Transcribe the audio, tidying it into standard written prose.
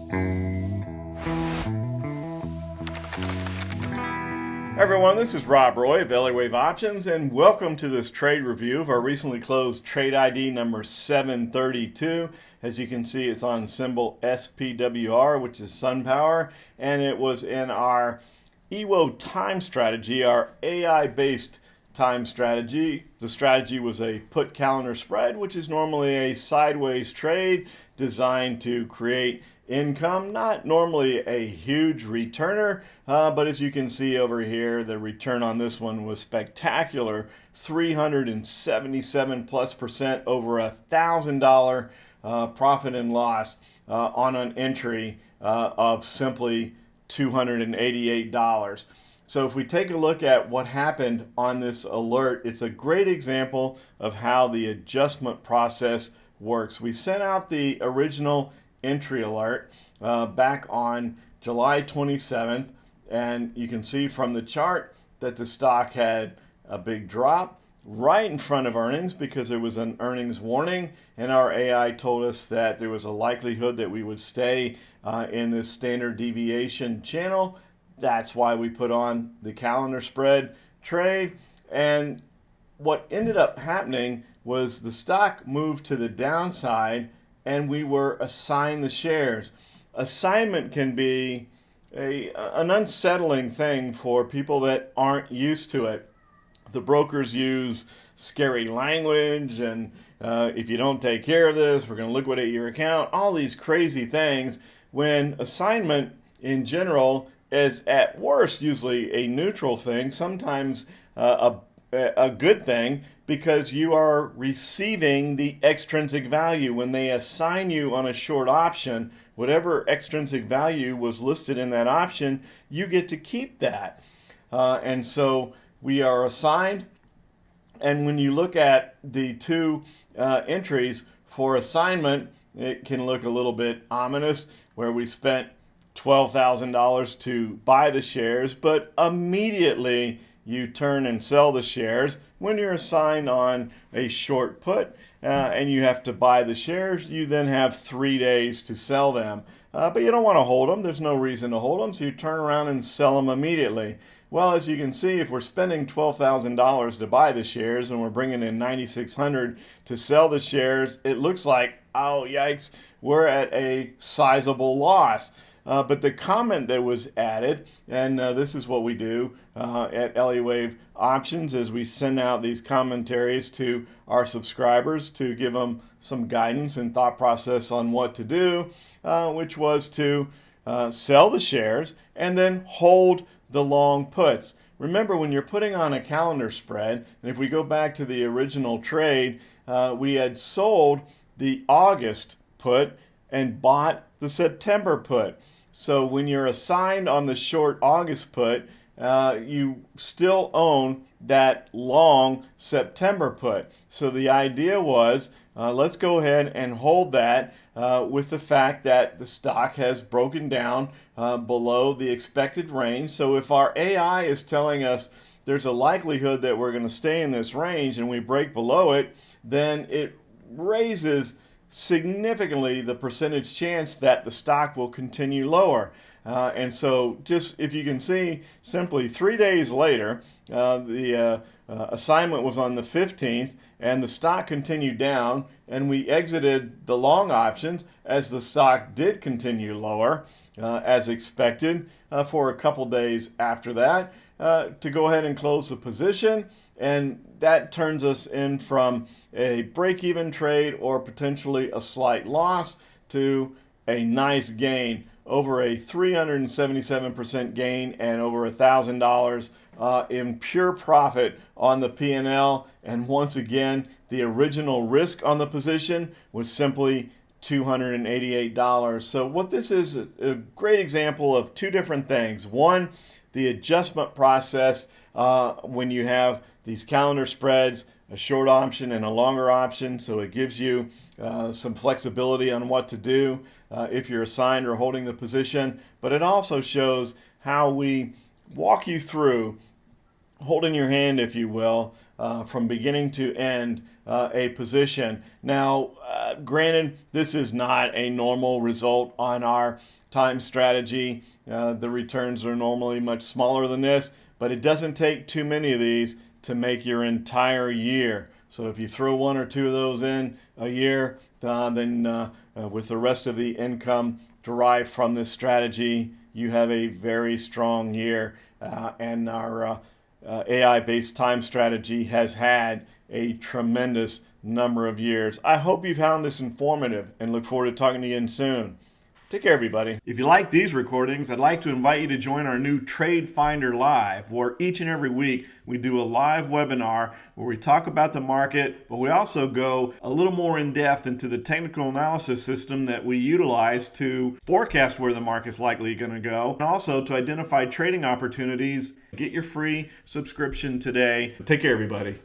Hi everyone, this is Rob Roy of Elliott Options, and welcome to this trade review of our recently closed trade ID number 732. As you can see, it's on symbol SPWR, which is Sun Power, and it was in our EWO time strategy, our AI-based time strategy. The strategy was a put calendar spread, which is normally a sideways trade designed to create income, not normally a huge returner, but as you can see over here, the return on this one was spectacular, 377+% over $1,000 profit and loss on an entry of simply $288. So if we take a look at what happened on this alert, it's a great example of how the adjustment process works. We sent out the original entry alert back on July 27th, and you can see from the chart that the stock had a big drop right in front of earnings because there was an earnings warning, and our AI told us that there was a likelihood that we would stay in this standard deviation channel. That's why we put on the calendar spread trade, and what ended up happening was the stock moved to the downside and we were assigned the shares. Assignment can be an unsettling thing for people that aren't used to it. The brokers use scary language, and if you don't take care of this, we're going to liquidate your account, all these crazy things, when assignment in general is at worst usually a neutral thing, sometimes a good thing, because you are receiving the extrinsic value. When they assign you on a short option, whatever extrinsic value was listed in that option, you get to keep that. And so we are assigned. And when you look at the two entries for assignment, it can look a little bit ominous, where we spent $12,000 to buy the shares, but immediately you turn and sell the shares. When you're assigned on a short put and you have to buy the shares, you then have 3 days to sell them. But you don't want to hold them. There's no reason to hold them, so you turn around and sell them immediately. Well, as you can see, if we're spending $12,000 to buy the shares and we're bringing in $9,600 to sell the shares, it looks like, oh, yikes, we're at a sizable loss. But the comment that was added, and this is what we do at Elliott Options, is we send out these commentaries to our subscribers to give them some guidance and thought process on what to do, which was to sell the shares and then hold the long puts. Remember, when you're putting on a calendar spread, and if we go back to the original trade, we had sold the August put and bought the September put. So when you're assigned on the short August put, you still own that long September put. So the idea was, let's go ahead and hold that with the fact that the stock has broken down below the expected range. So if our AI is telling us there's a likelihood that we're going to stay in this range and we break below it, then it raises significantly the percentage chance that the stock will continue lower. And so just, if you can see, simply 3 days later, the assignment was on the 15th, and the stock continued down, and we exited the long options as the stock did continue lower, as expected, for a couple days after that, to go ahead and close the position. And that turns us in from a break-even trade or potentially a slight loss to a nice gain, over a 377% gain and over $1,000 in pure profit on the P&L. And once again, the original risk on the position was simply $288. So what this is a great example of two different things. One, the adjustment process when you have these calendar spreads, a short option and a longer option, so it gives you some flexibility on what to do if you're assigned or holding the position. But it also shows how we walk you through holding your hand, if you will, from beginning to end a position. Now, granted, this is not a normal result on our time strategy. The returns are normally much smaller than this, but it doesn't take too many of these to make your entire year. So if you throw one or two of those in a year, then with the rest of the income derived from this strategy, you have a very strong year. And our AI-based time strategy has had a tremendous number of years. I hope you found this informative and look forward to talking to you again soon. Take care, everybody. If you like these recordings, I'd like to invite you to join our new Trade Finder Live, where each and every week we do a live webinar where we talk about the market, but we also go a little more in depth into the technical analysis system that we utilize to forecast where the market's likely going to go, and also to identify trading opportunities. Get your free subscription today. Take care, everybody.